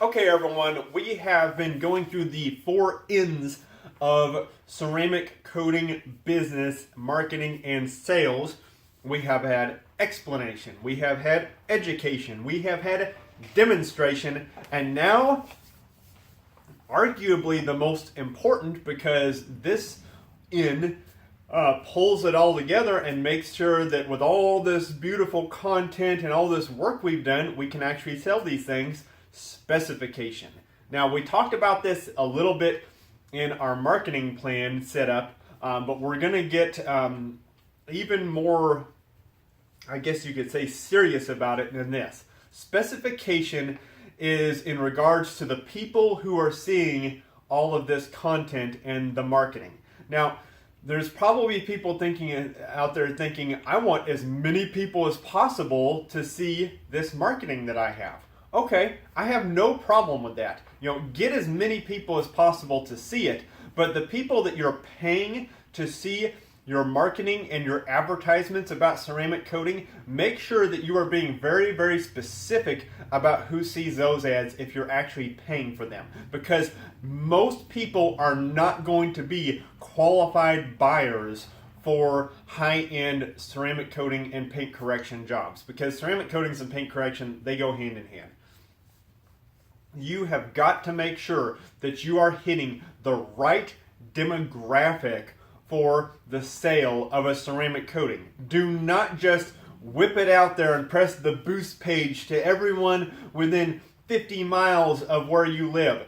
Okay, everyone, we have been going through the 4 N's of ceramic coating business, marketing, and sales. We have had explanation, we have had education, we have had demonstration, and now, arguably the most important, because this N pulls it all together and makes sure that with all this beautiful content and all this work we've done, we can actually sell these things. Specification. Now, we talked about this a little bit in our marketing plan setup, but we're going to get even more, I guess you could say, serious about it than this. Specification is in regards to the people who are seeing all of this content and the marketing. Now, there's probably people out there thinking, I want as many people as possible to see this marketing that I have. Okay, I have no problem with that. Get as many people as possible to see it, but the people that you're paying to see your marketing and your advertisements about ceramic coating, make sure that you are being very, very specific about who sees those ads if you're actually paying for them. Because most people are not going to be qualified buyers for high-end ceramic coating and paint correction jobs. Because ceramic coatings and paint correction, they go hand in hand. You have got to make sure that you are hitting the right demographic for the sale of a ceramic coating. Do not just whip it out there and press the boost page to everyone within 50 miles of where you live.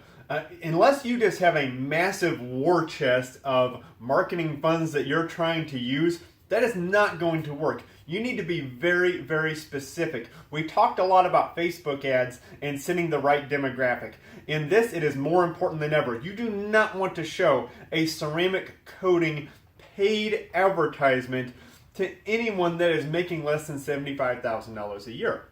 Unless you just have a massive war chest of marketing funds that you're trying to use, that is not going to work. You need to be very, very specific. We talked a lot about Facebook ads and sending the right demographic. In this, it is more important than ever. You do not want to show a ceramic coating paid advertisement to anyone that is making less than $75,000 a year.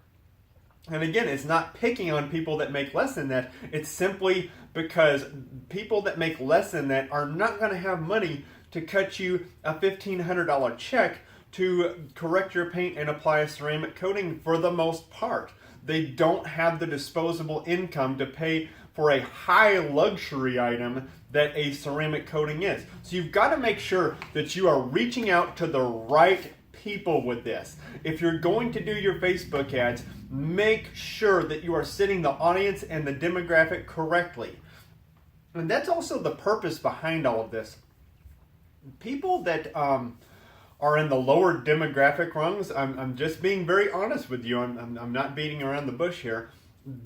And again, it's not picking on people that make less than that. It's simply because people that make less than that are not going to have money to cut you a $1,500 check to correct your paint and apply a ceramic coating for the most part. They don't have the disposable income to pay for a high luxury item that a ceramic coating is. So you've got to make sure that you are reaching out to the right people with this. If you're going to do your Facebook ads, make sure that you are setting the audience and the demographic correctly. And that's also the purpose behind all of this. People that are in the lower demographic rungs, I'm just being very honest with you, I'm not beating around the bush here,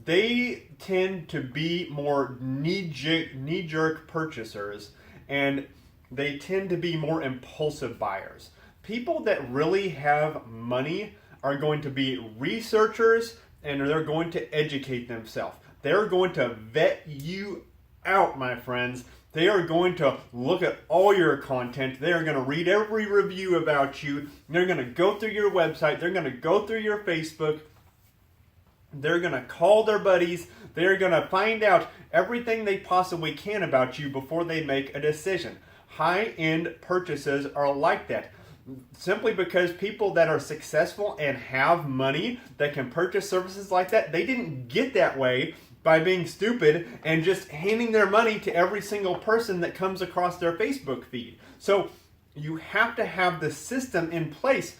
they tend to be more knee-jerk purchasers, and they tend to be more impulsive buyers. People that really have money are going to be researchers, and they're going to educate themselves. They're going to vet you out, my friends. They are going to look at all your content. They are going to read every review about you. They're going to go through your website. They're going to go through your Facebook. They're going to call their buddies. They're going to find out everything they possibly can about you before they make a decision. High-end purchases are like that. Simply because people that are successful and have money that can purchase services like that, they didn't get that way by being stupid and just handing their money to every single person that comes across their Facebook feed. So you have to have the system in place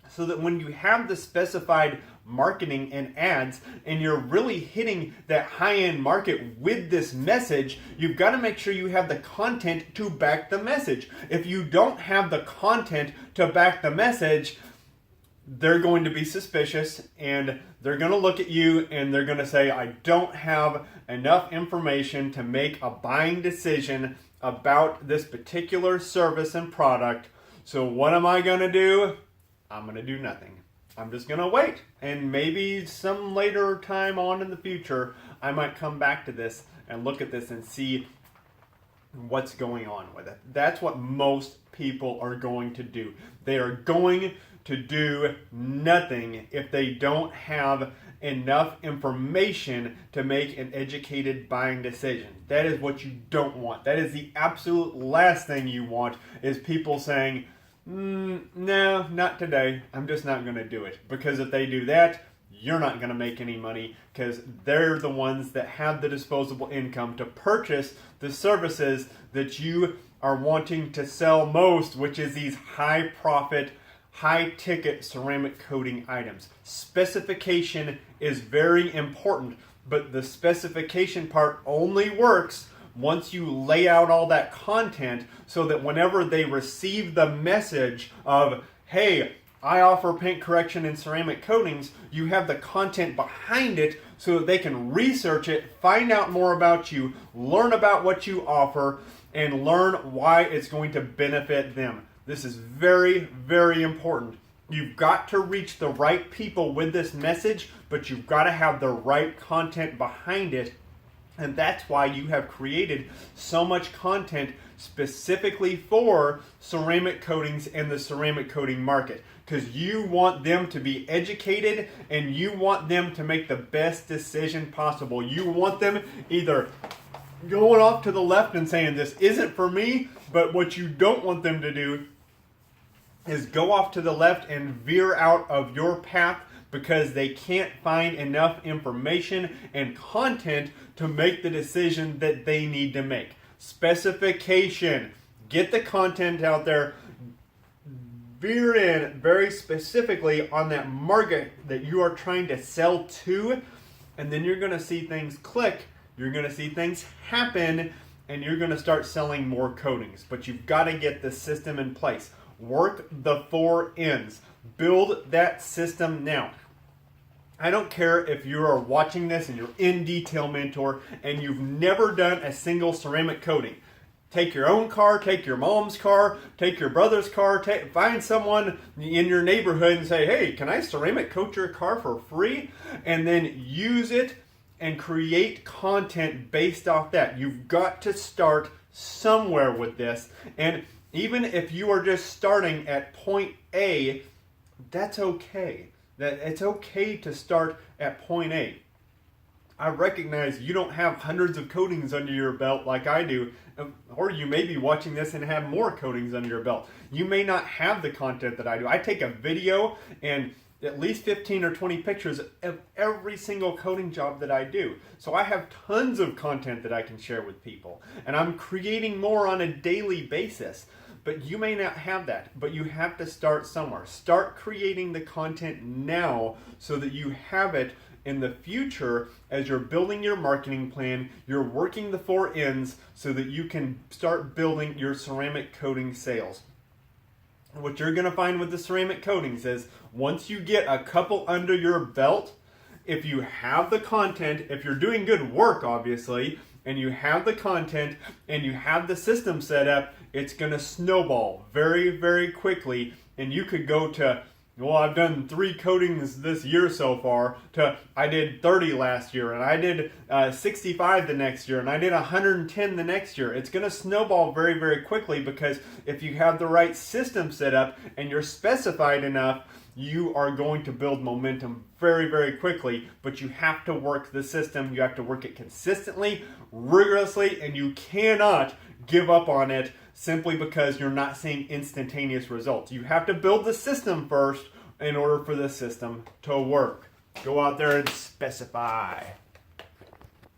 so that when you have the specified marketing and ads and you're really hitting that high-end market with this message, you've got to make sure you have the content to back the message. If you don't have the content to back the message, they're going to be suspicious and they're going to look at you and they're going to say, I don't have enough information to make a buying decision about this particular service and product. So what am I going to do? I'm going to do nothing. I'm just going to wait. And maybe some later time on in the future, I might come back to this and look at this and see what's going on with it. That's what most people are going to do. They are going to do nothing if they don't have enough information to make an educated buying decision. That is what you don't want. That is the absolute last thing you want, is people saying, no, not today. I'm just not going to do it. Because if they do that, you're not going to make any money because they're the ones that have the disposable income to purchase the services that you are wanting to sell most, which is these high profit, high ticket ceramic coating items. Specification is very important, but the specification part only works once you lay out all that content so that whenever they receive the message of, hey, I offer paint correction and ceramic coatings, you have the content behind it so that they can research it, find out more about you, learn about what you offer, and learn why it's going to benefit them. This is very, very important. You've got to reach the right people with this message, but you've got to have the right content behind it. And that's why you have created so much content specifically for ceramic coatings and the ceramic coating market. Because you want them to be educated and you want them to make the best decision possible. You want them either going off to the left and saying this isn't for me, but what you don't want them to do is go off to the left and veer out of your path because they can't find enough information and content to make the decision that they need to make. Specification. Get the content out there. Veer in very specifically on that market that you are trying to sell to, and then you're going to see things click. You're going to see things happen, and you're going to start selling more coatings. But you've got to get the system in place. Work the 4 ends. Build that system now. I don't care if you are watching this and you're in Detail Mentor and you've never done a single ceramic coating. Take your own car, take your mom's car, take your brother's car, find someone in your neighborhood and say, hey, can I ceramic coat your car for free? And then use it and create content based off that. You've got to start somewhere with this. And even if you are just starting at point A, that's okay. That it's okay to start at point A. I recognize you don't have hundreds of coatings under your belt like I do, or you may be watching this and have more coatings under your belt. You may not have the content that I do. I take a video and at least 15 or 20 pictures of every single coating job that I do. So I have tons of content that I can share with people, and I'm creating more on a daily basis. But you may not have that, but you have to start somewhere. Start creating the content now so that you have it in the future as you're building your marketing plan. You're working the 4 ends so that you can start building your ceramic coating sales. What you're going to find with the ceramic coatings is once you get a couple under your belt, if you have the content, if you're doing good work, obviously, and you have the content and you have the system set up, it's going to snowball very, very quickly. And you could go to, well, I've done 3 coatings this year so far, to I did 30 last year, and I did 65 the next year, and I did 110 the next year. It's going to snowball very, very quickly because if you have the right system set up and you're specified enough, you are going to build momentum very, very quickly. But you have to work the system. You have to work it consistently, rigorously, and you cannot give up on it simply because you're not seeing instantaneous results. You have to build the system first in order for the system to work. Go out there and specify.